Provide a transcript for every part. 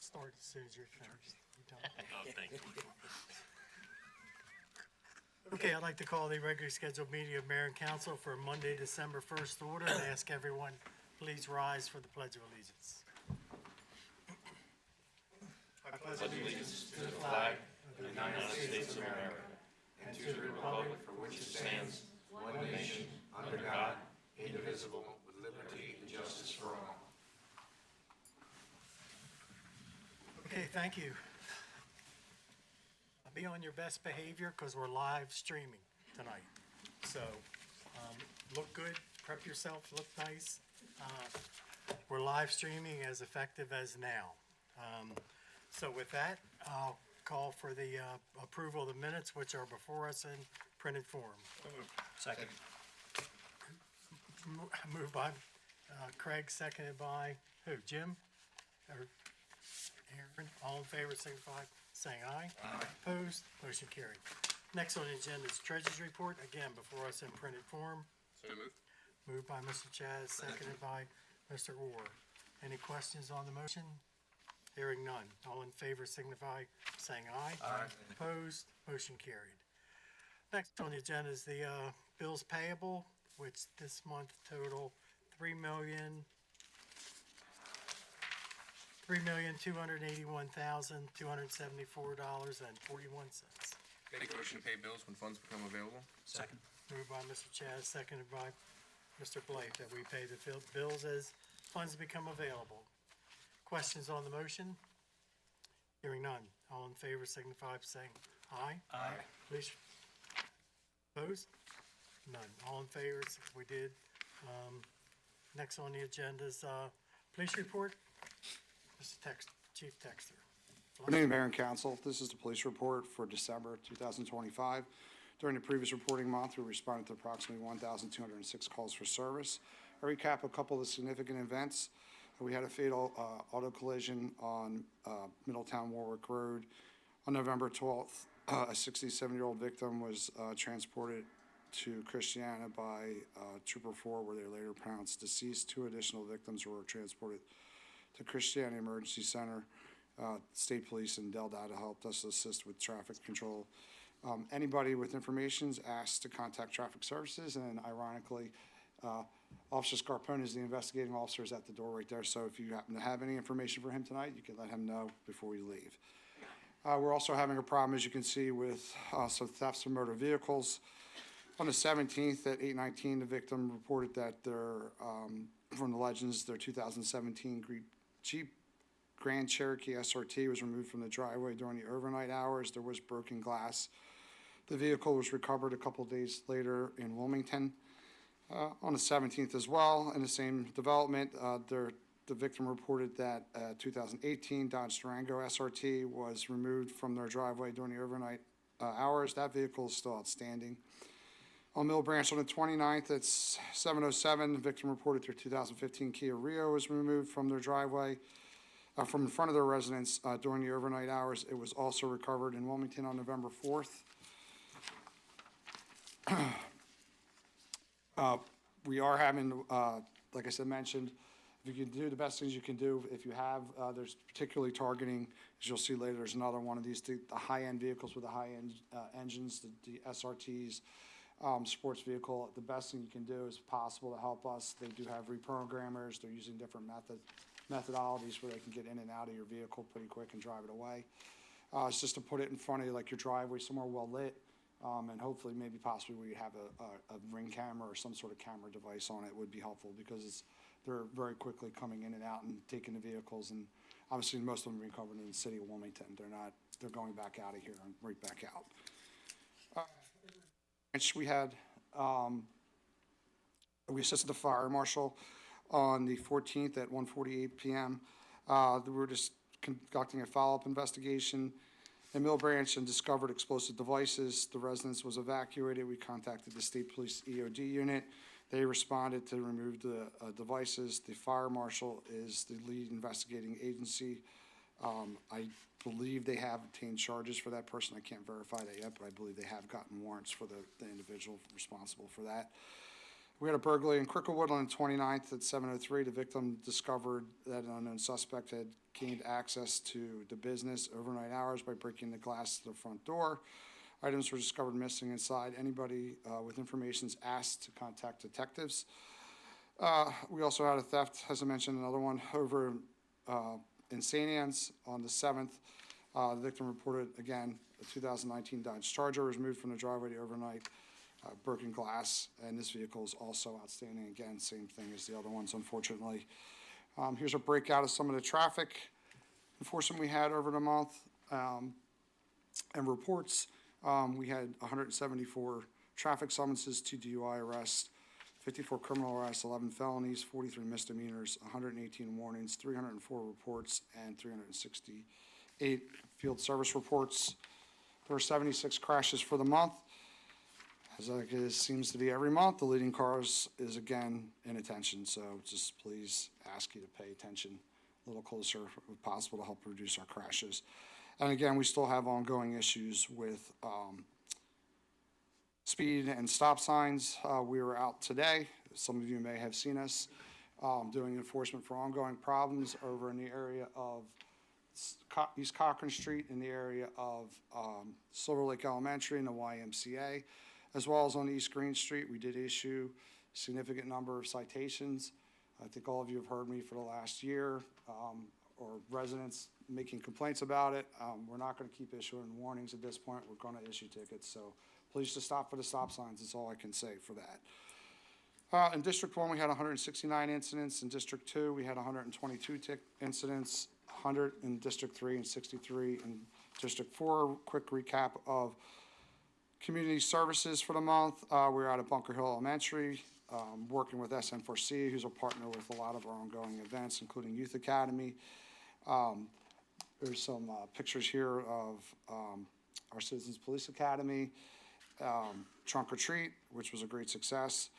Start as soon as you're finished. You done? Oh, thank you. Okay, I'd like to call the regularly scheduled meeting of Mayor and Council for Monday, December 1st order and ask everyone, please rise for the Pledge of Allegiance. I pledge allegiance to the flag of the United States of America and to the republic for which it stands, one nation, under God, indivisible, with liberty and justice for all. Okay, thank you. Be on your best behavior because we're live streaming tonight. So look good, prep yourself, look nice. We're live streaming as effective as now. So with that, I'll call for the approval of the minutes, which are before us in printed form. Second. Moved by Craig, seconded by who? Jim? Or Aaron? All in favor, signify saying aye. Aye. Opposed? Motion carried. Next on the agenda is Treasurer's Report, again before us in printed form. So moved. Moved by Mr. Chaz, seconded by Mr. Orr. Any questions on the motion? Hearing none. All in favor signify saying aye. Aye. Opposed? Motion carried. Next on the agenda is the bills payable, which this month total $3,281,274.41. Make a motion to pay bills when funds become available. Second. Moved by Mr. Chaz, seconded by Mr. Blake, that we pay the bills as funds become available. Questions on the motion? Hearing none. All in favor signify by saying aye. Aye. Please. Opposed? None. All in favor, we did. Next on the agenda is police report. Mr. Chief Texter. Good evening, Mayor and Council. This is the police report for December 2025. During the previous reporting month, we responded to approximately 1,206 calls for service. I recap a couple of the significant events. We had a fatal auto collision on Middletown Warwick Road. On November 12th, a 67-year-old victim was transported to Christiana by Trooper 4, where they were later pronounced deceased. Two additional victims were transported to Christiana Emergency Center. State Police and Del Data helped us assist with traffic control. Anybody with information is asked to contact Traffic Services, and ironically, Officer Scarpone is the investigating officer is at the door right there, so if you happen to have any information for him tonight, you can let him know before you leave. We're also having a problem, as you can see, with some thefts of motor vehicles. On the 17th at 8:19, the victim reported that from the Legends, their 2017 Jeep Grand Cherokee SRT was removed from the driveway during the overnight hours. There was broken glass. The vehicle was recovered a couple of days later in Wilmington. On the 17th as well, in the same development, the victim reported that 2018 Dodge Durango SRT was removed from their driveway during the overnight hours. That vehicle is still outstanding. On Mill Branch on the 29th, it's 7:07. The victim reported their 2015 Kia Rio was removed from their driveway. From in front of their residence during the overnight hours. It was also recovered in Wilmington on November 4th. We are having, like I said, mentioned, if you can do the best things you can do, if you have, there's particularly targeting, as you'll see later, there's another one of these, the high-end vehicles with the high-end engines, the SRTs, sports vehicle. The best thing you can do is possible to help us. They do have reprogrammers. They're using different methodologies where they can get in and out of your vehicle pretty quick and drive it away. It's just to put it in front of you, like your driveway, somewhere well lit, and hopefully maybe possibly where you have a ring camera or some sort of camera device on it would be helpful, because they're very quickly coming in and out and taking the vehicles, and obviously most of them are recovered in the city of Wilmington. They're going back out of here and right back out. We assisted the fire marshal on the 14th at 1:48 p.m. We were just conducting a follow-up investigation in Mill Branch and discovered explosive devices. The residence was evacuated. We contacted the State Police EOD unit. They responded to remove the devices. The fire marshal is the lead investigating agency. I believe they have obtained charges for that person. I can't verify that yet, but I believe they have gotten warrants for the individual responsible for that. We had a burglary in Cricklewood on the 29th at 7:03. The victim discovered that an unknown suspect had gained access to the business overnight hours by breaking the glass to the front door. Items were discovered missing inside. Anybody with information is asked to contact detectives. We also had a theft, as I mentioned, another one over in St. Anne's on the 7th. The victim reported, again, a 2019 Dodge Charger was moved from the driveway to overnight, broken glass, and this vehicle is also outstanding. Again, same thing as the other ones, unfortunately. Here's a breakout of some of the traffic enforcement we had over the month and reports. We had 174 traffic summonses, 2 DUI arrests, 54 criminal arrests, 11 felonies, 43 misdemeanors, 118 warnings, 304 reports, and 368 field service reports. There were 76 crashes for the month. As it seems to be every month, the leading cause is again inattention. So just please ask you to pay attention a little closer if possible to help reduce our crashes. And again, we still have ongoing issues with speed and stop signs. We were out today. Some of you may have seen us doing enforcement for ongoing problems over in the area of East Cochran Street, in the area of Silver Lake Elementary and the YMCA, as well as on East Green Street. We did issue a significant number of citations. I think all of you have heard me for the last year, or residents making complaints about it. We're not going to keep issuing warnings at this point. We're going to issue tickets. So please just stop for the stop signs. That's all I can say for that. In District 1, we had 169 incidents. In District 2, we had 122 incidents, 100 in District 3 and 63 in District 4. Quick recap of community services for the month. We're out at Bunker Hill Elementary, working with SN4C, who's a partner with a lot of our ongoing events, including Youth Academy. There's some pictures here of our Citizens Police Academy, Trunk or Treat, which was a great success,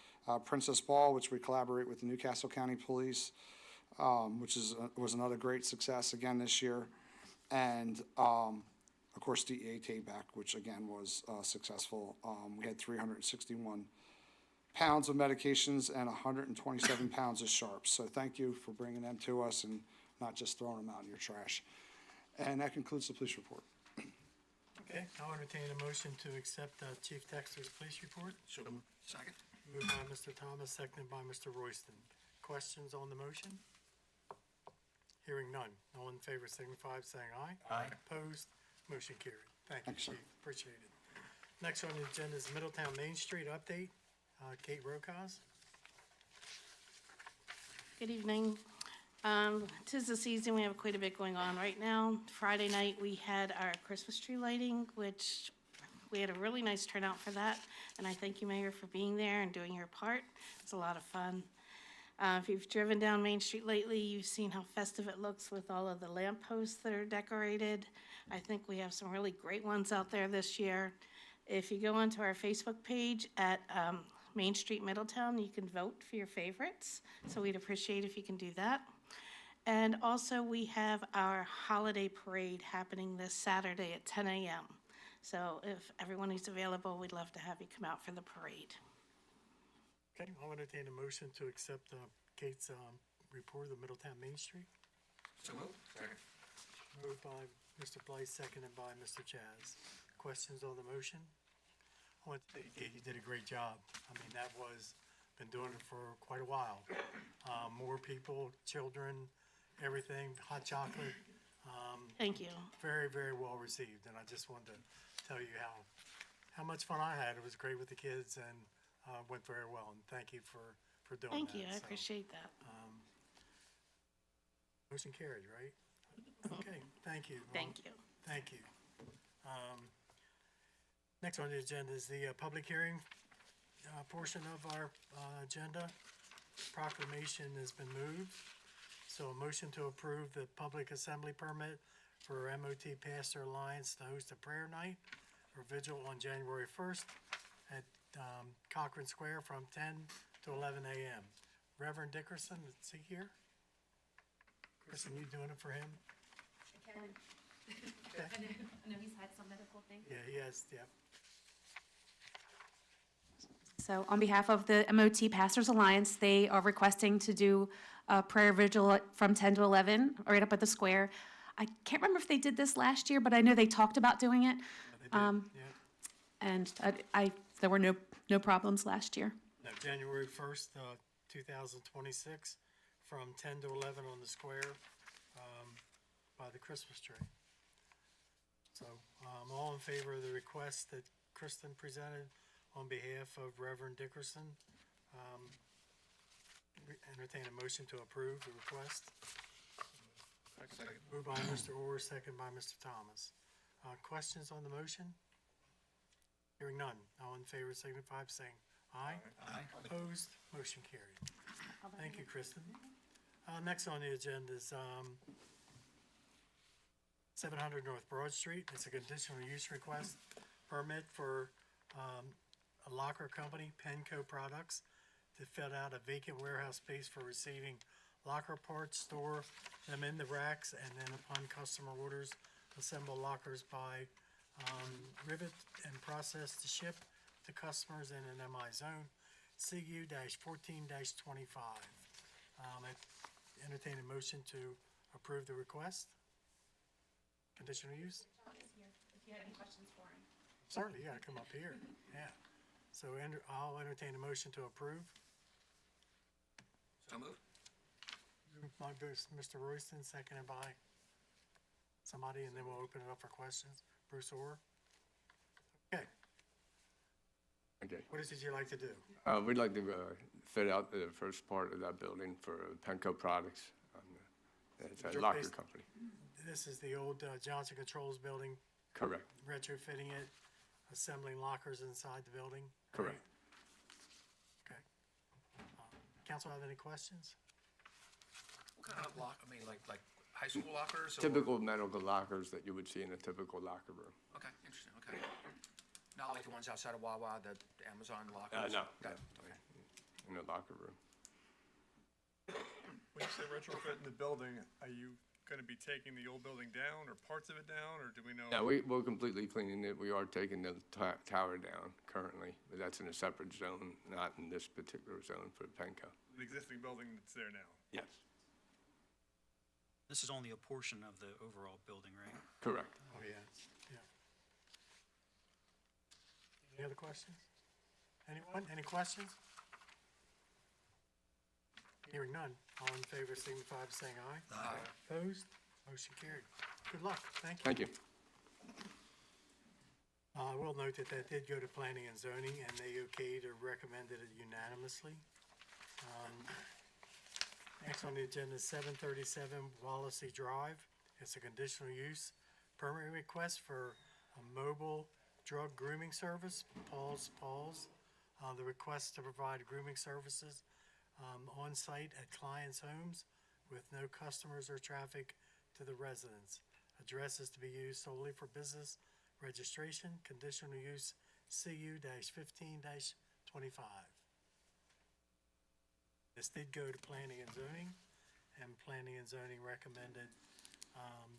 Princess Ball, which we collaborate with the Newcastle County Police, which was another great success again this year, and of course DEA Take-Back, which again was successful. We had 361 pounds of medications and 127 pounds of sharps. So thank you for bringing them to us and not just throwing them out in your trash. And that concludes the police report. Okay, I'll entertain a motion to accept Chief Dexter's police report. So moved. Second. Moved by Mr. Thomas, seconded by Mr. Royston. Questions on the motion? Hearing none. All in favor signify by saying aye. Aye. Opposed? Motion carried. Thank you, Thanks, sir. Chief. Appreciate it. Next on the agenda is Middletown Main Street update. Kate Rokos. Good evening. 'Tis the season, we have quite a bit going on right now. Friday night, we had our Christmas tree lighting, which we had a really nice turnout for that. And I thank you, Mayor, for being there and doing your part. It's a lot of fun. If you've driven down Main Street lately, you've seen how festive it looks with all of the lamp posts that are decorated. I think we have some really great ones out there this year. If you go onto our Facebook page at Main Street Middletown, you can vote for your favorites. So we'd appreciate if you can do that. And also, we have our holiday parade happening this Saturday at 10 a.m. So if everyone is available, we'd love to have you come out for the parade. Okay, I'll entertain a motion to accept Kate's report of Middletown Main Street. So moved. Second. Moved by Mr. Blythe, seconded by Mr. Chaz. Questions on the motion? I want to say, Kate, you did a great job. I mean, that was, been doing it for quite a while. More people, children, everything, hot chocolate. Thank you. Very, very well received, and I just wanted to tell you how much fun I had. It was great with the kids and went very well, and thank you for doing that. Thank you, I So, appreciate that. Motion carried, right? Okay, thank you. Thank you. Thank you. Next on the agenda is the public hearing portion of our agenda. Proclamation has been moved. So a motion to approve the public assembly permit for MOT Pastor Alliance to host a prayer night or vigil on January 1st at Cochran Square from 10 to 11 a.m. Reverend Dickerson, is he here? Kristen, you doing it for him? I can. I know he's had some medical things. Yeah, he has, yeah. So on behalf of the MOT Pastors Alliance, they are requesting to do a prayer vigil from 10 to 11, right up at the square. I can't remember if they did this last year, but I know they talked about doing it. They did, yeah. And there were no problems last year. No, January 1st, 2026, from 10 to 11 on the square by the Christmas tree. So all in favor of the request that Kristen presented on behalf of Reverend Dickerson? Entertain a motion to approve the request. Moved by Mr. Orr, second by Mr. Thomas. Questions on the motion? Hearing none. All in favor signify by saying aye. Aye. Opposed? Motion carried. Thank you, Kristen. Next on the agenda is 700 North Broad Street. It's a conditional use request permit for a locker company, Penco Products, to fit out a vacant warehouse space for receiving locker parts, store them in the racks, and then upon customer orders, assemble lockers by rivet and process to ship to customers in an MI zone, CU-14-25. I entertain a motion to approve the request. Conditional use? If you had any questions for him. Certainly, you gotta come up here, yeah. So I'll entertain a motion to approve. So moved. Moved by Mr. Royston, seconded by somebody, and then we'll open it up for questions. Bruce Orr? Okay, Okay. what is it you'd like to do? We'd like to fit out the first part of that building for Penco Products. It's a You're locker based- company. This is the old Johnson Controls building, Correct. retrofitting it, assembling lockers inside the building? Correct. Okay. Council have any questions? What kind of lock, I mean, like high school lockers or? Typical medical lockers that you would see in a typical locker room. Okay, interesting, okay. Not like the ones outside of Wawa, the Amazon lockers? No, Okay, no. okay. In a locker room. When you say retrofit in the building, are you gonna be taking the old building down or parts of it down, or do we know? Yeah, we're completely cleaning it. We are taking the tower down currently, but that's in a separate zone, not in this particular zone for Penco. The existing building that's there now? Yes, This is only a portion of the overall building, right? correct. Oh, yeah, yeah. Any other questions? Anyone, any questions? Hearing none, all in favor signify by saying aye. Aye. Opposed? Motion carried. Good luck, thank you. Thank you. I will note that that did go to planning and zoning, and they okayed or recommended it unanimously. Next on the agenda is 737 Wallasey Drive. It's a conditional use permit request for a mobile drug grooming service, Paul's Paws. The request to provide grooming services on site at clients' homes with no customers or traffic to the residents. Address is to be used solely for business registration, conditional use CU-15-25. This did go to planning and zoning, and planning and zoning recommended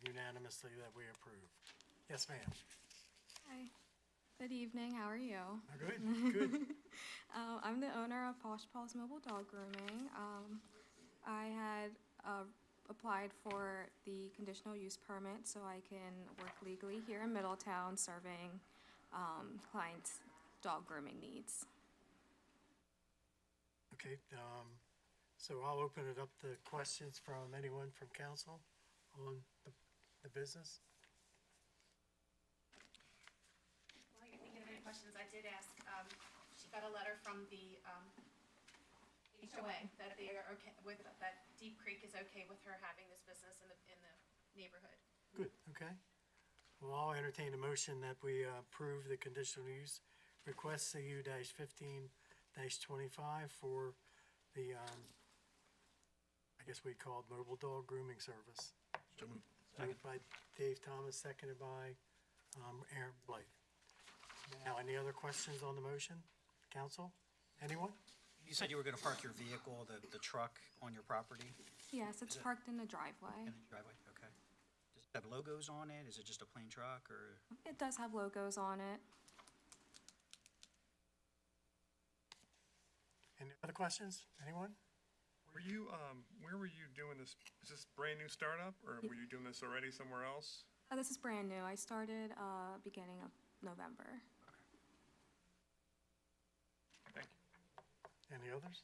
unanimously that we approve. Yes, ma'am. Hi. Good evening. How are you? Good, good. I'm the owner of Posh Paws Mobile Dog Grooming. I had applied for the conditional use permit so I can work legally here in Middletown serving clients' dog grooming needs. Okay, so I'll open it up to questions from anyone from council on the business. While you're thinking of any questions, I did ask, she got a letter from the HOA that they are okay with, that Deep Creek is okay with her having this business in the neighborhood. Good, okay. Well, I'll entertain a motion that we approve the conditional use request CU-15-25 for the, I guess we call it mobile dog grooming service. So moved. Moved by Dave Thomas, seconded by Aaron Blake. Now, any other questions on the motion? Council? Anyone? You said you were gonna park your vehicle, the truck, on your property Yes, it's parked in the driveway. in the driveway? Okay. Does it have logos on it? Is it just a plain truck, or? It does have logos on it. Other questions? Anyone? Were you, where were you doing this? Is this brand new startup, or were you doing this already somewhere else? This is brand new. I started beginning of November. Thank you. Any others?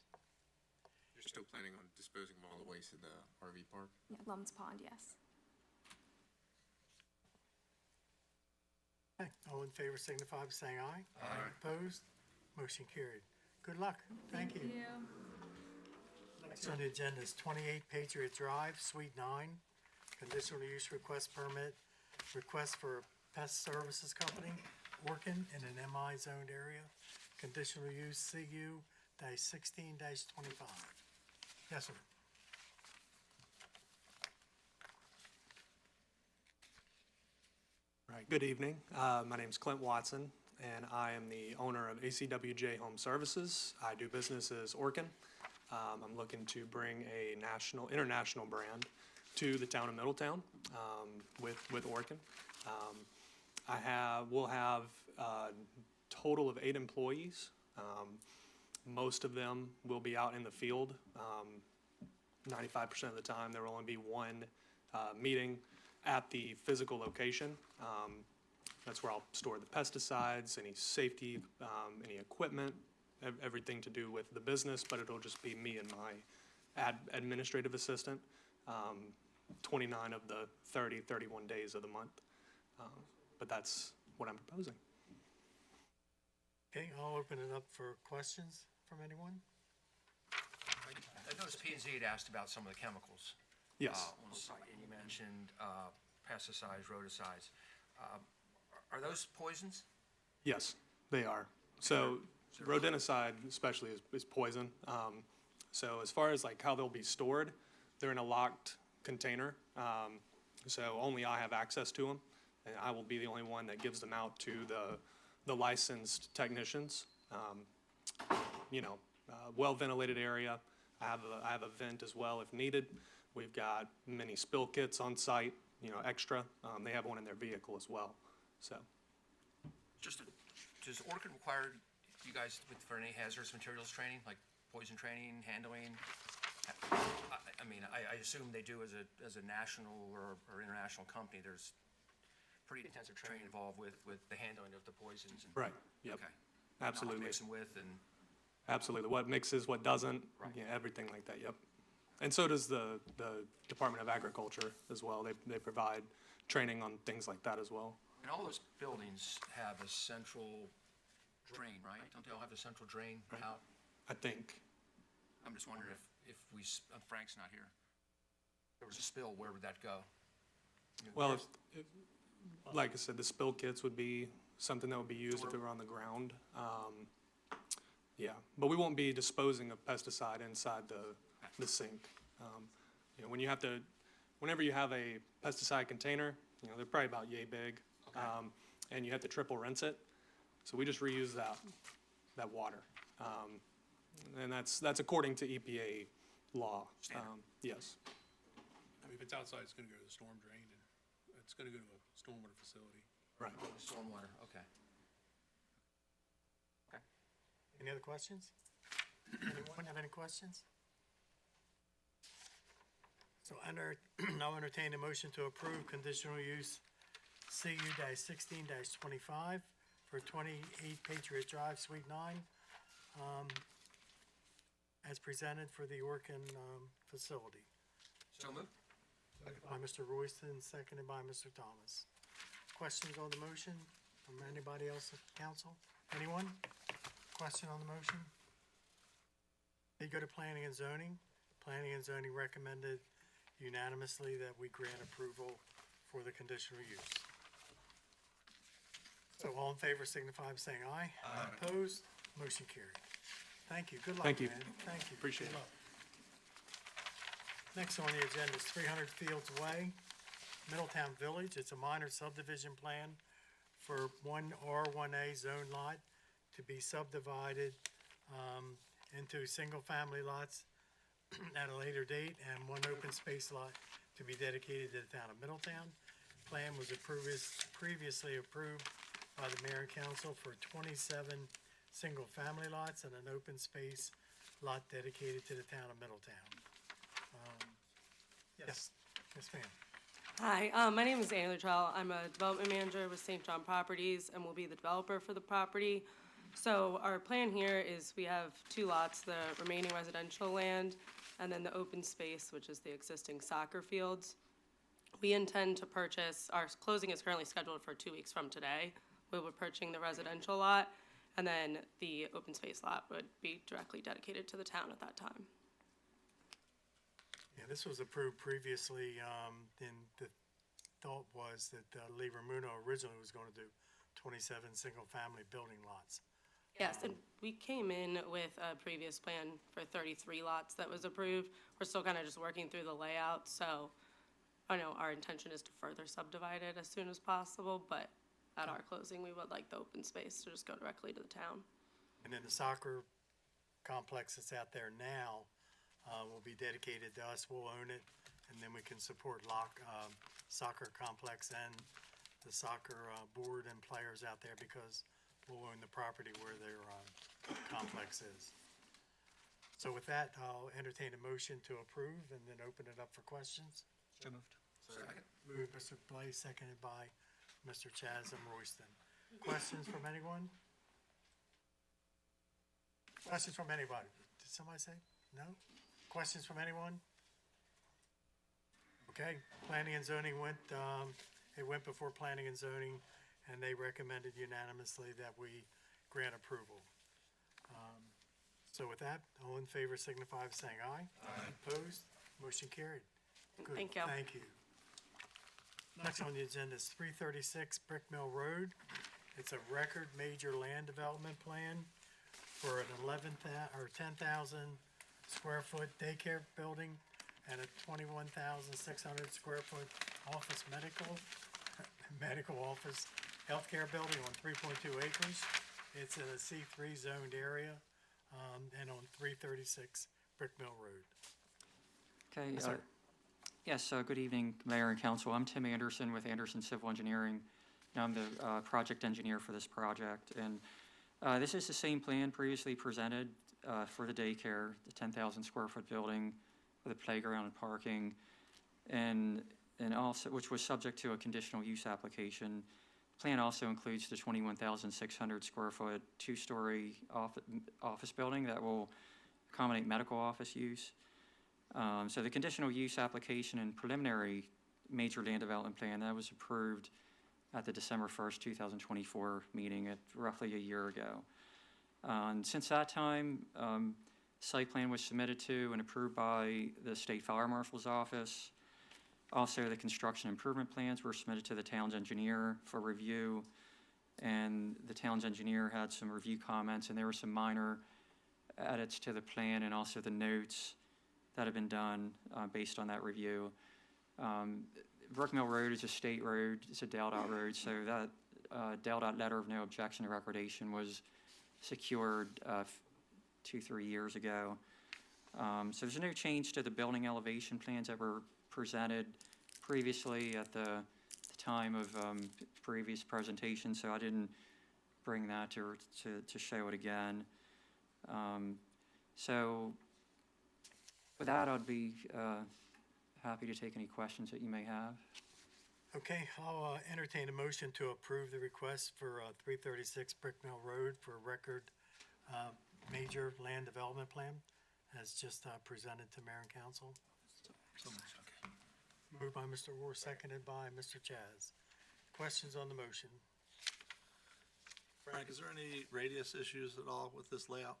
You're still planning on disposing of all the waste in the RV park? Yeah, Lum's Pond, yes. Okay, all in favor signify by saying aye. Aye. Opposed? Motion carried. Good luck. Thank you. Next on the agenda is 28 Patriot Drive, Suite 9, conditional use request permit, request for a pest services company, Orkin, in an MI zoned area, conditional use CU-16-25. Yes, sir. Right, good evening. My name's Clint Watson, and I am the owner of ACWJ Home Services. I do business as Orkin. I'm looking to bring a international brand to the town of Middletown with Orkin. We'll have a total of 8 employees. Most of them will be out in the field. 95% of the time, there will only be one meeting at the physical location. That's where I'll store the pesticides, any safety, any equipment, everything to do with the business, but it'll just be me and my administrative assistant, 29 of the 31 days of the month. But that's what I'm proposing. Okay, I'll open it up for questions from anyone. I noticed P and Z had asked about some of the chemicals. Yes. On the site, and you mentioned pesticides, rodicides. Are those poisons? Yes, they are. So rodenticide especially is poison. So as far as like how they'll be stored, they're in a locked container. So only I have access to them, and I will be the only one that gives them out to the licensed technicians. Well ventilated area. I have a vent as well if needed. We've got many spill kits on site, extra. They have one in their vehicle as well, so. Does Orkin require you guys for any hazardous materials training, like poison training, handling? I mean, I assume they do as a national or international company. There's pretty intensive training involved with the handling of the poisons. Right, yep. Okay. Absolutely. Not to mix them with and. Absolutely. What mixes, what doesn't, Right. yeah, everything like that, yep. And so does the Department of Agriculture as well. They provide training on things like that as well. And all those buildings have a central drain, right? Don't they all have a central drain out? I think. I'm just wondering if Frank's not here. If there was a spill, where would that go? Well, like I said, the spill kits would be something that would be used if it were on the ground. Yeah, but we won't be disposing of pesticide inside the sink. Whenever you have a pesticide container, they're probably about yay big, and you have to triple rinse it. So we just reuse that water, and that's according to EPA law. Yes. I mean, if it's outside, it's gonna go to the storm drain, and it's gonna go to a stormwater facility. Right. Stormwater, okay. Any other questions? Anyone have any questions? So I'll entertain a motion to approve conditional use CU-16-25 for 28 Patriot Drive, Suite 9, as presented for the Orkin facility. So moved. By Mr. Royston, seconded by Mr. Thomas. Questions on the motion from anybody else at council? Anyone? Question on the motion? They go to planning and zoning. Planning and zoning recommended unanimously that we grant approval for the conditional use. So all in favor signify by saying aye. Aye. Opposed? Motion carried. Thank you. Good luck, Thank you. man. Thank you. Appreciate Good it. luck. Next on the agenda is 300 Fields Way, Middletown Village. It's a minor subdivision plan for one R1A zone lot to be subdivided into single-family lots at a later date, and one open space lot to be dedicated to the town of Middletown. Plan was previously approved by the mayor and council for 27 single-family lots and an open space lot dedicated to the town of Middletown. Yes, yes, ma'am. Hi, my name is Anna Luttrell. I'm a development manager with St. John Properties and will be the developer for the property. So our plan here is we have 2 lots, the remaining residential land and then the open space, which is the existing soccer fields. We intend to purchase, our closing is currently scheduled for 2 weeks from today. We will be purchasing the residential lot, and then the open space lot would be directly dedicated to the town at that time. Yeah, this was approved previously, and the thought was that Lee Ramuno originally was going to do 27 single-family building lots. Yes, and we came in with a previous plan for 33 lots that was approved. We're still kind of just working through the layout, so I know our intention is to further subdivide it as soon as possible, but at our closing, we would like the open space to just go directly to the town. And then the soccer complex that's out there now will be dedicated to us. We'll own it, and then we can support soccer complex and the soccer board and players out there because we'll own the property where their complex is. So with that, I'll entertain a motion to approve and then open it up for questions. So moved. Moved by Mr. Blais, seconded by Mr. Chasm Royston. Questions from anyone? Questions from anybody? Did somebody say? No? Questions from anyone? Okay, planning and zoning went before planning and zoning, and they recommended unanimously that we grant approval. So with that, all in favor signify by saying aye. Aye. Opposed? Motion carried. Good. Thank you. Thank you. Next on the agenda is 336 Brick Mill Road. It's a record major land development plan for an 10,000 square foot daycare building and a 21,600 square foot office medical office healthcare building on 3.2 acres. It's in a C3 zoned area, and on 336 Brick Mill Road. Okay. Yes, sir. Yes, good evening, Mayor and Council. I'm Tim Anderson with Anderson Civil Engineering. I'm the project engineer for this project. And this is the same plan previously presented for the daycare, the 10,000 square foot building with a playground and parking, and also, which was subject to a conditional use application. The plan also includes the 21,600 square foot 2-story office building that will accommodate medical office use. So the conditional use application and preliminary major land development plan, that was approved at the December 1st, 2024 meeting at roughly a year ago. And since that time, site plan was submitted to and approved by the State Fire Marshal's Office. Also, the construction improvement plans were submitted to the town's engineer for review, and the town's engineer had some review comments, and there were some minor edits to the plan and also the notes that have been done based on that review. Brick Mill Road is a state road, it's a DelDOT road, so that DelDOT letter of no objection to recordation was secured 2-3 years ago. So there's no change to the building elevation plans that were presented previously at the time of previous presentation, so I didn't bring that to show it again. So with that, I'd be happy to take any questions that you may have. Okay, I'll entertain a motion to approve the request for 336 Brick Mill Road for a record major land development plan as just presented to Mayor and Council. Moved by Mr. Rohr, seconded by Mr. Chaz. Questions on the motion? Frank, is there any radius issues at all with this layout?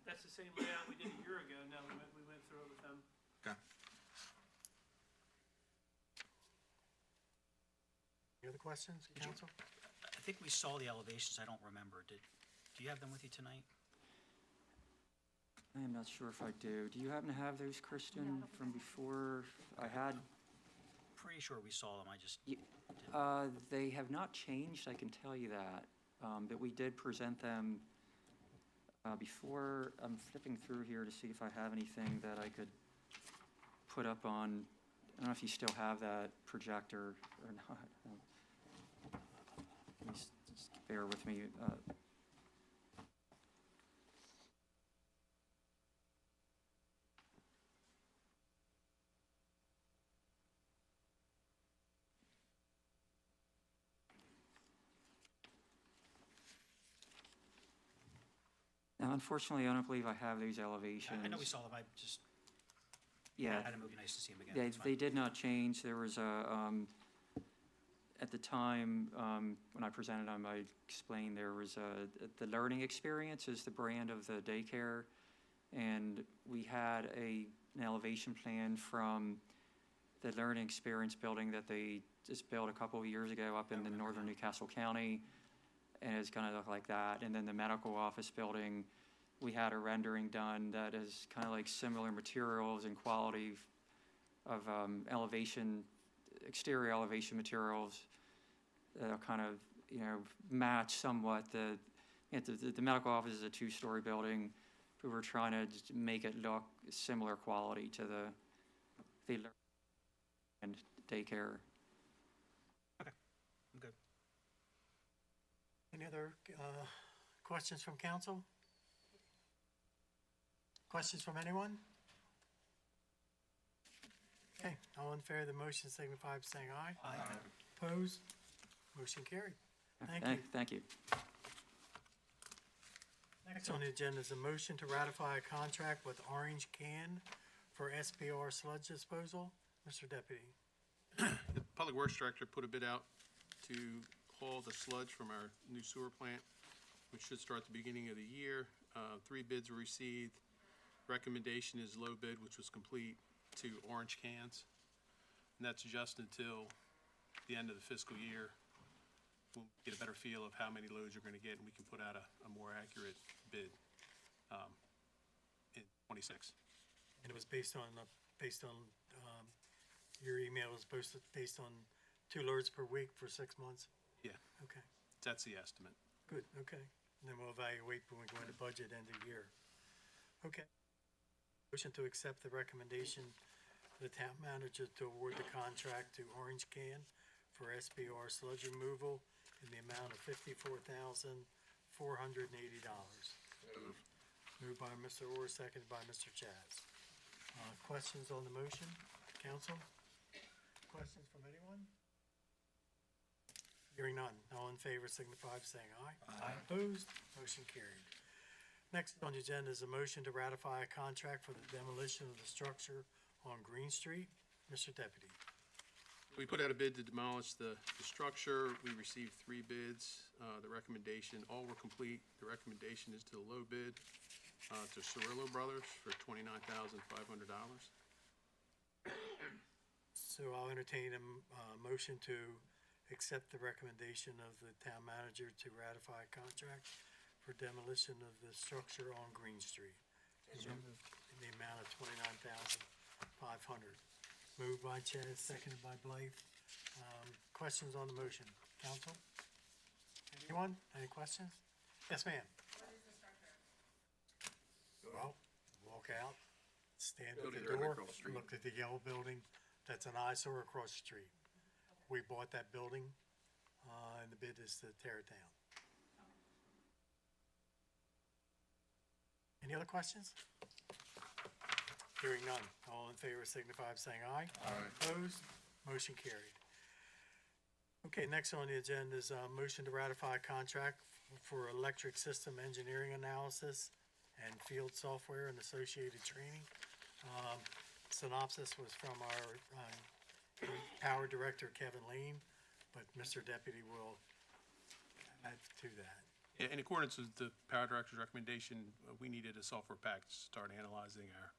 That's the same layout we did a year ago. No, we went through it with them. Okay. Any other questions, Council? I think we saw the elevations. I don't remember. Do you have them with you tonight? I am not sure if I do. Do you happen to have those, Kristen, from before? I had. Pretty sure we saw them. I just. They have not changed, I can tell you that. But we did present them before. I'm flipping through here to see if I have anything that I could put up on. I don't know if you still have that projector or not. Please just bear with me. Unfortunately, I don't believe I have those elevations. I know we saw them, I just, Yeah. had them, it would be nice to see them again. They, That's fine. they did not change. There was at the time, when I presented them, I explained there was the learning experience is the brand of the daycare. And we had an elevation plan from the learning experience building that they just built a couple of years ago up in the northern Newcastle County. And it's gonna look like that. And then the medical office building, we had a rendering done that is kind of like similar materials and quality of elevation, exterior elevation materials that'll kind of, match somewhat the medical office is a two-story building. We were trying to just make it look similar quality to the and daycare. I'm good. Any other questions from council? Questions from anyone? Okay, all in favor of the motion signify by saying aye. Aye. Opposed? Motion carried. Thank you. Thank you. Next on the agenda is a motion to ratify a contract with Orange Can for SPR sludge disposal. Mr. Deputy. The Public Works Director put a bid out to haul the sludge from our new sewer plant, which should start the beginning of the year. 3 bids were received. Recommendation is low bid, which was complete, to Orange Cans. And that's just until the end of the fiscal year. We'll get a better feel of how many loads you're gonna get, and we can put out a more accurate bid in '26. And it was based on your email was based on 2 loads per week for 6 months? Yeah, Okay, that's the estimate. good, okay. And then we'll evaluate when we go into budget end of year. Okay. Motion to accept the recommendation of the town manager to award the contract to Orange Can for SBR sludge removal in the amount of $54,480. Moved by Mr. Orr, seconded by Mr. Chaz. Questions on the motion, council? Questions from anyone? Hearing none. All in favor signify by saying aye. Aye. Opposed? Motion carried. Next on the agenda is a motion to ratify a contract for the demolition of the structure on Green Street. Mr. Deputy. We put out a bid to demolish the structure. We received 3 bids. The recommendation, all were complete. The recommendation is to the low bid, to Cirillo Brothers for $29,500. So I'll entertain a motion to accept the recommendation of the town manager to ratify a contract for demolition of the structure on Green Street in the amount of $29,500. Moved by Chaz, seconded by Blythe. Questions on the motion? Council? Anyone? Any questions? Yes, ma'am. What is the structure? Well, walk out, stand at Building the right door, across the street. look at the yellow building. That's an eyesore across the street. We bought that building, and the bid is to tear it down. Any other questions? Hearing none. All in favor signify by saying aye. Aye. Opposed? Motion carried. Okay, next on the agenda is a motion to ratify a contract for electric system engineering analysis and field software and associated training. Synopsis was from our Power Director, Kevin Lane, but Mr. Deputy will add to that. Yeah, in accordance with the Power Director's recommendation, we needed a software package to start analyzing our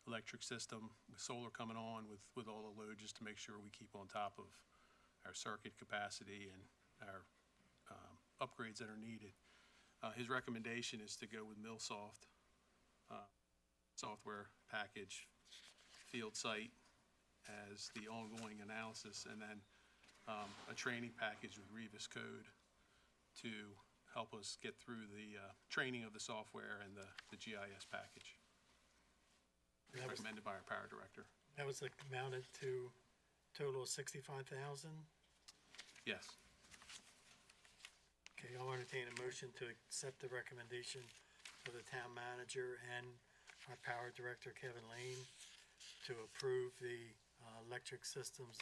electric system with solar coming on with all the load, just to make sure we keep on top of our circuit capacity and our upgrades that are needed. His recommendation is to go with MillSoft software package, field site as the ongoing analysis, and then a training package with Revis Code to help us get through the training of the software and the GIS package. That was- Recommended by our Power Director. That was amounted to total of $65,000. Yes. Okay, I'll entertain a motion to accept the recommendation of the town manager and our Power Director, Kevin Lane, to approve the electric systems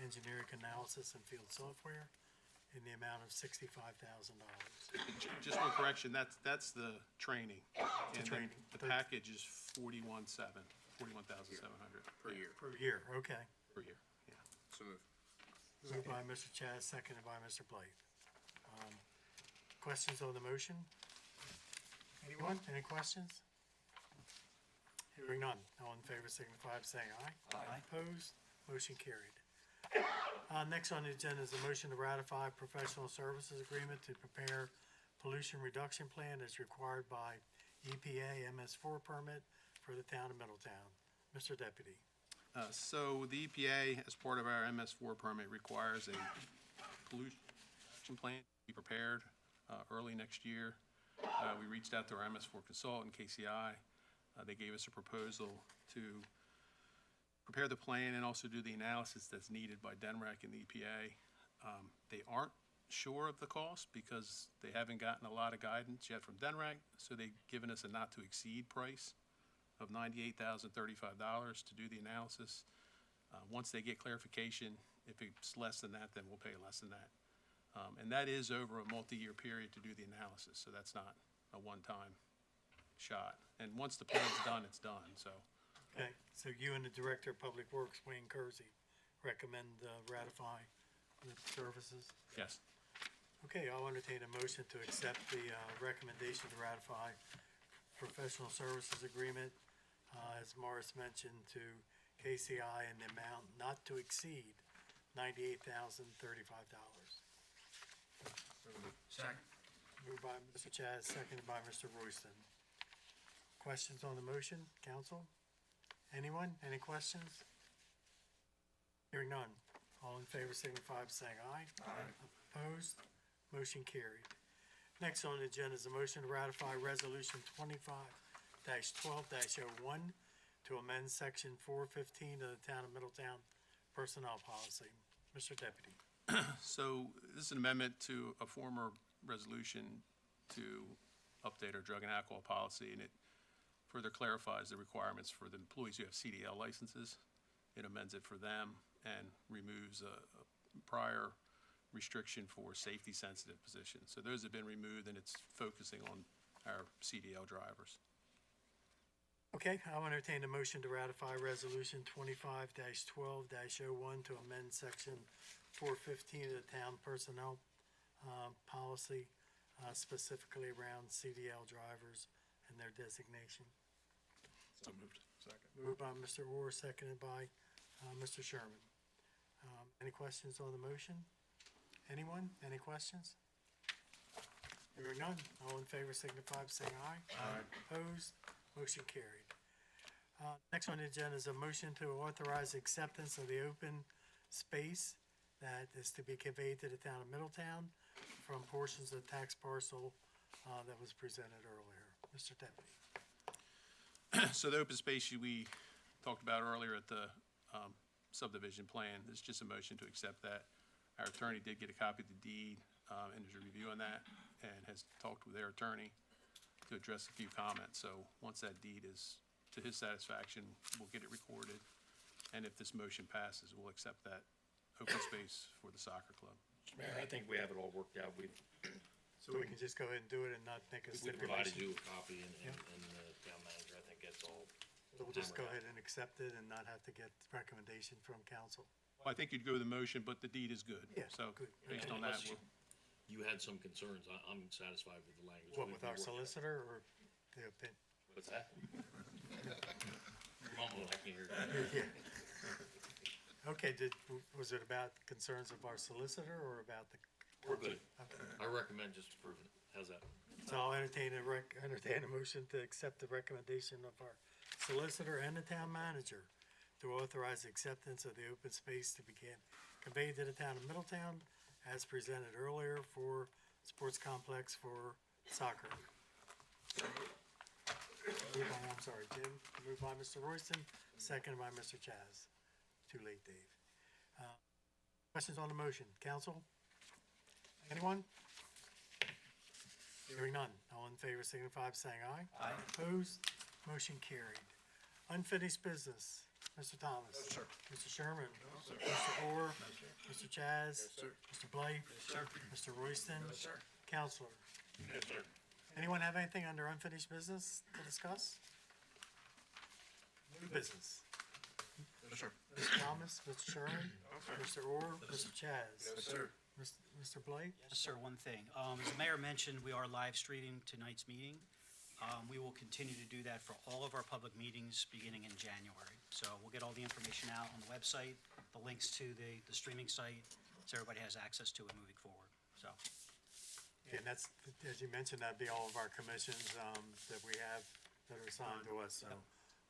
engineering analysis and field software in the amount of $65,000. Just one correction, that's the training. And then training. the package is 41,700. Per year. Per year, okay. Per year, yeah. So moved. Moved by Mr. Chaz, seconded by Mr. Blake. Questions on the motion? Anyone? Any questions? Hearing none. All in favor signify by saying aye. Aye. Opposed? Motion carried. Next on the agenda is a motion to ratify professional services agreement to prepare pollution reduction plan as required by EPA MS4 permit for the town of Middletown. Mr. Deputy. So the EPA, as part of our MS4 permit, requires a pollution reduction plan to be prepared early next year. We reached out to our MS4 consultant, KCI. They gave us a proposal to prepare the plan and also do the analysis that's needed by DNREC and the EPA. They aren't sure of the cost because they haven't gotten a lot of guidance yet from DNREC, so they've given us a not-to-exceed price of $98,035 to do the analysis. Once they get clarification, if it's less than that, then we'll pay less than that. And that is over a multi-year period to do the analysis, so that's not a one-time shot. And once the plan's done, it's done, so. Okay, so you and the Director of Public Works, Wayne Kersey, recommend ratify the services? Yes. Okay, I'll entertain a motion to accept the recommendation to ratify professional services agreement, as Morris mentioned, to KCI in the amount not to exceed $98,035. Second. Moved by Mr. Chaz, seconded by Mr. Royston. Questions on the motion, council? Anyone? Any questions? Hearing none. All in favor signify by saying aye. Aye. Opposed? Motion carried. Next on the agenda is a motion to ratify Resolution 25-12-01 to amend Section 415 of the Town of Middletown Personnel Policy. Mr. Deputy. So this is an amendment to a former resolution to update our drug and alcohol policy, and it further clarifies the requirements for the employees who have CDL licenses. It amends it for them and removes a prior restriction for safety-sensitive positions. So those have been removed, and it's focusing on our CDL drivers. Okay, I'll entertain a motion to ratify Resolution 25-12-01 to amend Section 415 of the Town Personnel Policy, specifically around CDL drivers and their designation. So moved. Second. Moved by Mr. Orr, seconded by Mr. Sherman. Any questions on the motion? Anyone? Any questions? Hearing none. All in favor signify by saying aye. Aye. Opposed? Motion carried. Next on the agenda is a motion to authorize acceptance of the open space that is to be conveyed to the town of Middletown from portions of the tax parcel that was presented earlier. Mr. Deputy. So the open space we talked about earlier at the subdivision plan, is just a motion to accept that. Our attorney did get a copy of the deed, and is reviewing that, and has talked with their attorney to address a few comments. So once that deed is to his satisfaction, we'll get it recorded, and if this motion passes, we'll accept that open space for the soccer club. Mr. Mayor, I think we have it all worked out. So we can just go ahead and do it and not make a We provided stipulation? you a copy and Yeah. the town manager, I think that's all. So we'll just go ahead and accept it and not have to get recommendation from council? Well, I think you'd go with the motion, but the deed is good. Yeah, So good. based on that, Unless you had some concerns, I'm satisfied with the language. What, We've with our worked out. solicitor or the opinion? What's that? You're mumbling, I can't hear you. Yeah. Okay, was it about concerns of our solicitor or about the? We're good. Okay. I recommend just approving it. How's that? So I'll entertain a motion to accept the recommendation of our solicitor and the town manager to authorize acceptance of the open space to be conveyed to the town of Middletown as presented earlier for sports complex for soccer. I'm sorry, Jim. Moved by Mr. Royston, seconded by Mr. Chaz. Too late, Dave. Questions on the motion? Council? Anyone? Hearing none. All in favor signify by saying aye. Aye. Opposed? Motion carried. Unfinished business. Mr. Thomas? No, sir. Mr. Sherman? No, sir. Mr. Orr? No, sir. Mr. Chaz? Yes, sir. Mr. Blake? Yes, sir. Mr. Royston? Yes, sir. Counselor? Yes, sir. Anyone have anything under unfinished business to discuss? New business? Yes, sir. Mr. Thomas? Mr. Sherman? Mr. Orr? Mr. Chaz? Yes, sir. Mr. Blake? Yes, sir, one thing. As the mayor mentioned, we are live streaming tonight's meeting. We will continue to do that for all of our public meetings beginning in January. So we'll get all the information out on the website, the links to the streaming site, so everybody has access to it moving forward, so. Yeah, and that's, as you mentioned, that'd be all of our commissions, that we have that are assigned to us, so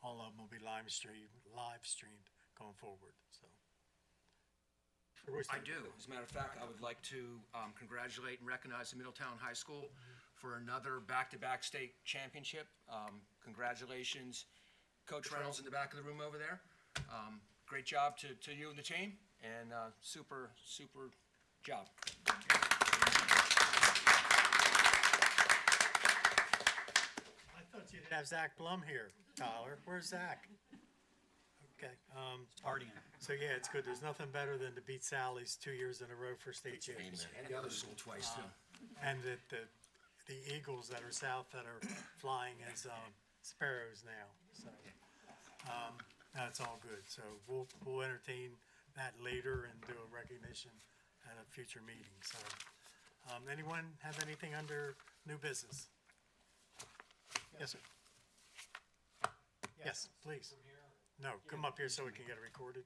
all of them will be live streamed going forward, so. I do. As a matter of fact, I would like to congratulate and recognize the Middletown High School for another back-to-back state championship. Congratulations, Coach Reynolds in the back of the room over there. Great job to you and the team, and super job. I thought you'd have Zach Blum here, Tyler. Where's Zach? Okay, Partying. so yeah, it's good. There's nothing better than to beat Sally's 2 years in a row for state championship. And the other school twice, too. And the Eagles that are south that are flying as sparrows now, so, that's all good. So we'll entertain that later and do a recognition at a future meeting, so. Anyone have anything under new business? Yes, sir. Yes, please. No, come up here so we can get it recorded.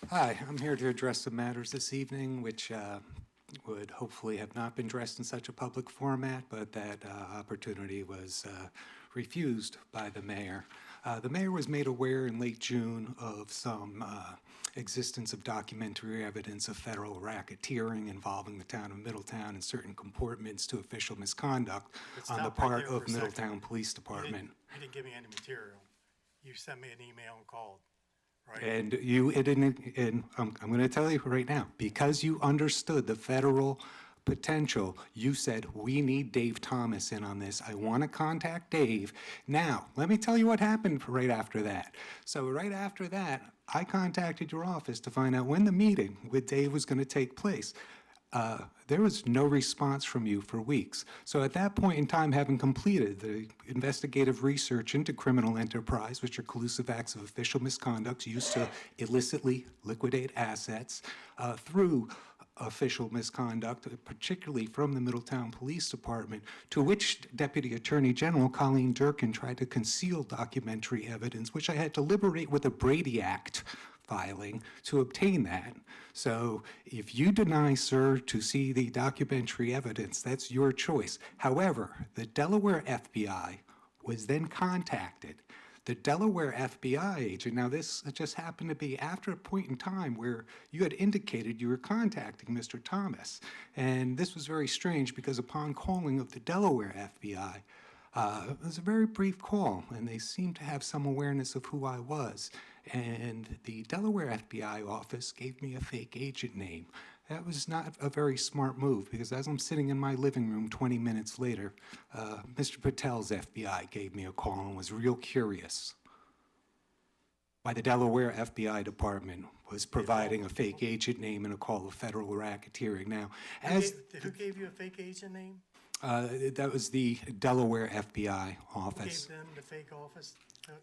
Hi, I'm here to address some matters this evening which would hopefully have not been addressed in such a public format, but that opportunity was refused by the mayor. The mayor was made aware in late June of some existence of documentary evidence of federal racketeering involving the town of Middletown and certain comportments to official misconduct Let's on the stop right part there for of a second. Middletown Police Department. You didn't give me any material. You sent me an email and called, right? And I'm going to tell you right now, because you understood the federal potential, you said, we need Dave Thomas in on this. I want to contact Dave. Now, let me tell you what happened right after that. So right after that, I contacted your office to find out when the meeting with Dave was going to take place. There was no response from you for weeks. So at that point in time, having completed the investigative research into criminal enterprise, which are collusive acts of official misconduct used to illicitly liquidate assets through official misconduct, particularly from the Middletown Police Department, to which Deputy Attorney General Colleen Durkin tried to conceal documentary evidence, which I had to liberate with a Brady Act filing to obtain that. So if you deny, sir, to see the documentary evidence, that's your choice. However, the Delaware FBI was then contacted. The Delaware FBI agent, now this just happened to be after a point in time where you had indicated you were contacting Mr. Thomas. And this was very strange because upon calling of the Delaware FBI, it was a very brief call, and they seemed to have some awareness of who I was. And the Delaware FBI office gave me a fake agent name. That was not a very smart move, because as I'm sitting in my living room 20 minutes later, Mr. Patel's FBI gave me a call and was real curious why the Delaware FBI department was providing a fake agent name and a call of federal racketeering. Now, Who gave you a fake agent name? that was the Delaware FBI office. Who gave them the fake office? It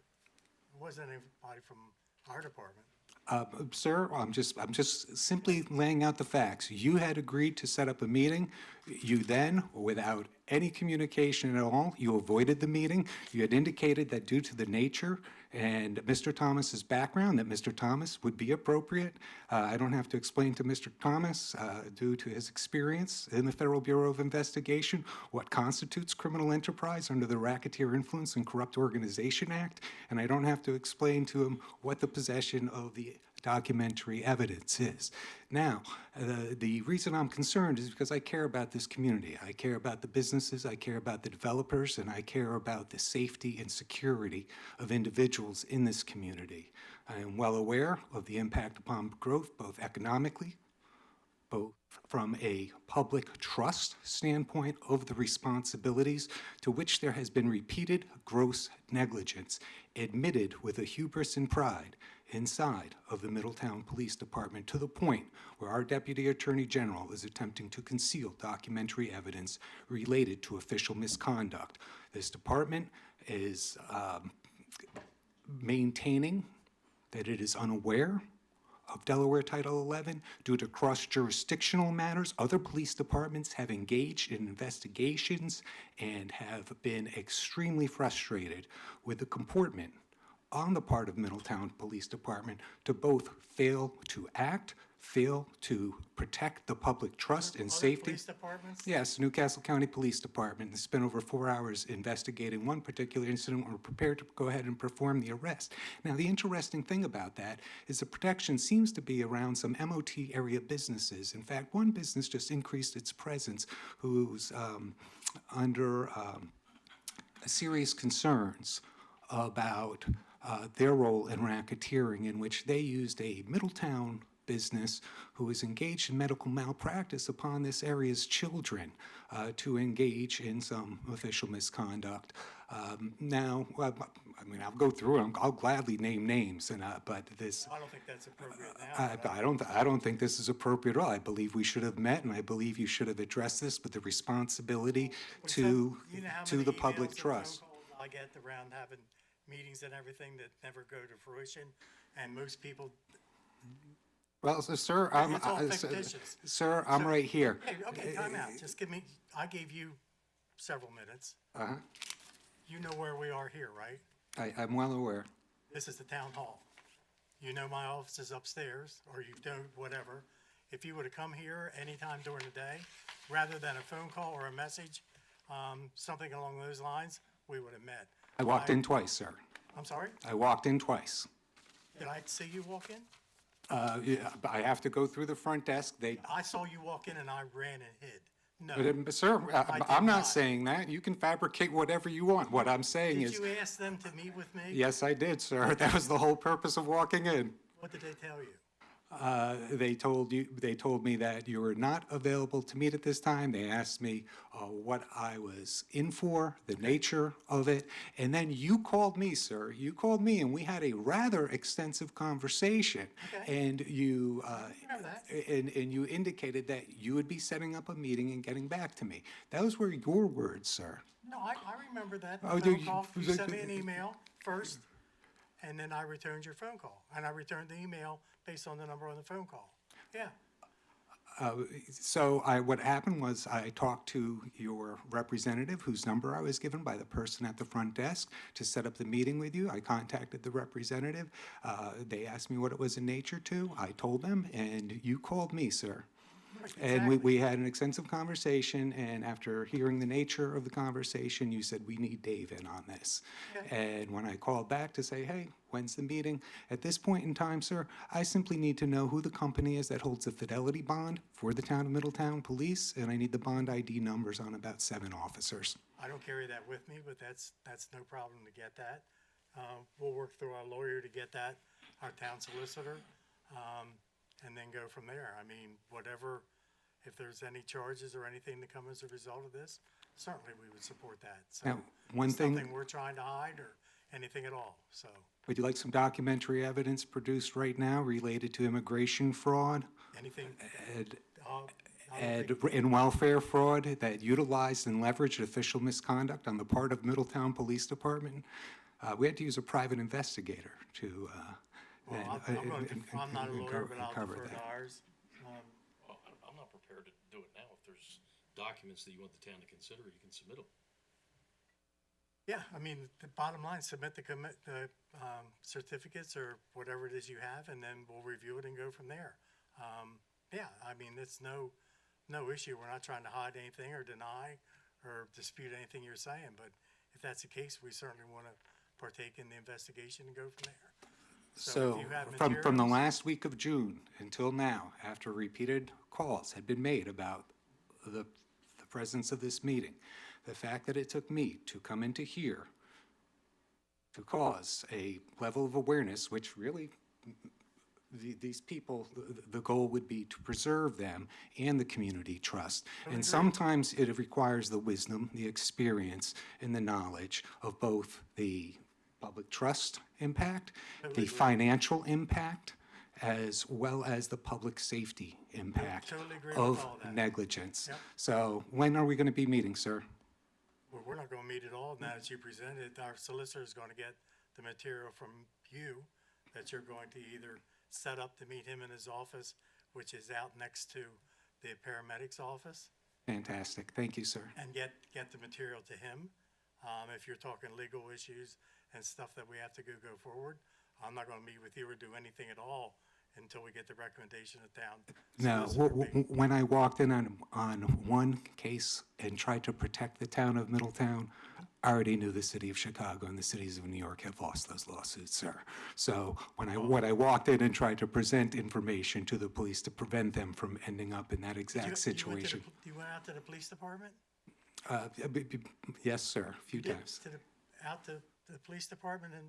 wasn't anybody from our department. Sir, I'm just simply laying out the facts. You had agreed to set up a meeting. You then, without any communication at all, you avoided the meeting. You had indicated that due to the nature and Mr. Thomas's background, that Mr. Thomas would be appropriate. I don't have to explain to Mr. Thomas, due to his experience in the Federal Bureau of Investigation, what constitutes criminal enterprise under the Racketeer Influence and Corrupt Organization Act, and I don't have to explain to him what the possession of the documentary evidence is. Now, the reason I'm concerned is because I care about this community. I care about the businesses, I care about the developers, and I care about the safety and security of individuals in this community. I am well aware of the impact upon growth, both economically both from a public trust standpoint of the responsibilities to which there has been repeated gross negligence, admitted with a hubris and pride inside of the Middletown Police Department, to the point where our Deputy Attorney General is attempting to conceal documentary evidence related to official misconduct. This department is maintaining that it is unaware of Delaware Title 11 due to cross-jurisdictional matters. Other police departments have engaged in investigations and have been extremely frustrated with the comportment on the part of Middletown Police Department to both fail to act, fail to protect the public trust and Other safety. police departments? Yes, Newcastle County Police Department has spent over 4 hours investigating one particular incident. We're prepared to go ahead and perform the arrest. Now, the interesting thing about that is the protection seems to be around some MOT area businesses. In fact, one business just increased its presence who's under serious concerns about their role in racketeering, in which they used a Middletown business who was engaged in medical malpractice upon this area's children to engage in some official misconduct. Now, well, I mean, I'll go through them. I'll gladly name names, but this. I don't think that's appropriate now. I don't think this is appropriate at all. I believe we should have met, and I believe you should have addressed this with the responsibility to You know how the many public emails and trust. phone calls I get around having meetings and everything that never go to fruition, and most people. Well, sir, It's all fictitious. sir, I'm right here. Okay, time out. Just give me, I gave you several minutes. Uh-huh. You know where we are here, right? I'm well aware. This is the town hall. You know my office is upstairs, or you don't, whatever. If you would have come here anytime during the day, rather than a phone call or a message, something along those lines, we would have met. I walked in twice, sir. I'm sorry? I walked in twice. Did I see you walk in? Yeah, but I have to go through the front desk. I saw you walk in and I ran and hid. No. Sir, I did I'm not saying that. You can fabricate whatever you want. What I'm saying Did is, you ask them to meet with me? yes, I did, sir. That was the whole purpose of walking in. What did they tell you? They told me that you were not available to meet at this time. They asked me what I was in for, the nature of it, and then you called me, sir. You called me, and we had a rather extensive conversation. Okay. And you know that. and you indicated that you would be setting up a meeting and getting back to me. Those were your words, sir. No, I remember that Oh, phone you- call. You sent me an email first, and then I returned your phone call. And I returned the email based on the number on the phone call. Yeah. So what happened was I talked to your representative, whose number I was given by the person at the front desk, to set up the meeting with you. I contacted the representative. They asked me what it was in nature to. I told them, and you called me, sir. And we had an extensive conversation, and after hearing the nature of the conversation, you said, we need Dave in on this. And when I called back to say, hey, when's the meeting? At this point in time, sir, I simply need to know who the company is that holds the fidelity bond for the town of Middletown Police, and I need the bond ID numbers on about 7 officers. I don't carry that with me, but that's no problem to get that. We'll work through our lawyer to get that, our town solicitor, and then go from there. I mean, whatever, if there's any charges or anything that come as a result of this, certainly we would support that. So Now, one it's thing- nothing we're trying to hide or anything at all, so. Would you like some documentary evidence produced right now related to immigration fraud Anything, and welfare fraud that utilized and leveraged official misconduct on the part of Middletown Police Department? We had to use a private investigator to well, I'm not a lawyer, but I'll cover defer to that. ours. Well, I'm not prepared to do it now. If there's documents that you want the town to consider, you can submit them. Yeah, I mean, the bottom line, submit the certificates or whatever it is you have, and then we'll review it and go from there. Yeah, I mean, it's no issue. We're not trying to hide anything or deny or dispute anything you're saying, but if that's the case, we certainly want to partake in the investigation and go from there. So if you have from the materials- last week of June until now, after repeated calls had been made about the presence of this meeting, the fact that it took me to come into here to cause a level of awareness, which really these people, the goal would be to preserve them and the community trust. And sometimes it requires the wisdom, the experience, and the knowledge of both the public trust impact, the financial impact, as well as the public safety impact Totally agree with of all that. negligence. Yep. So when are we going to be meeting, sir? Well, we're not gonna meet at all now that you presented. Our solicitor is gonna get the material from you that you're going to either set up to meet him in his office, which is out next to the paramedics office, Fantastic. Thank you, sir. and get the material to him. If you're talking legal issues and stuff that we have to go forward, I'm not gonna meet with you or do anything at all until we get the recommendation of town. No, when I walked in on one case and tried to protect the town of Middletown, I already knew the city of Chicago and the cities of New York had lost those lawsuits, sir. So when I walked in and tried to present information to the police to prevent them from ending up in that exact situation. You went out to the police department? Yes, sir, a few You did times. out to the police department and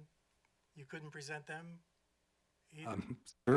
you couldn't present them either? Sir,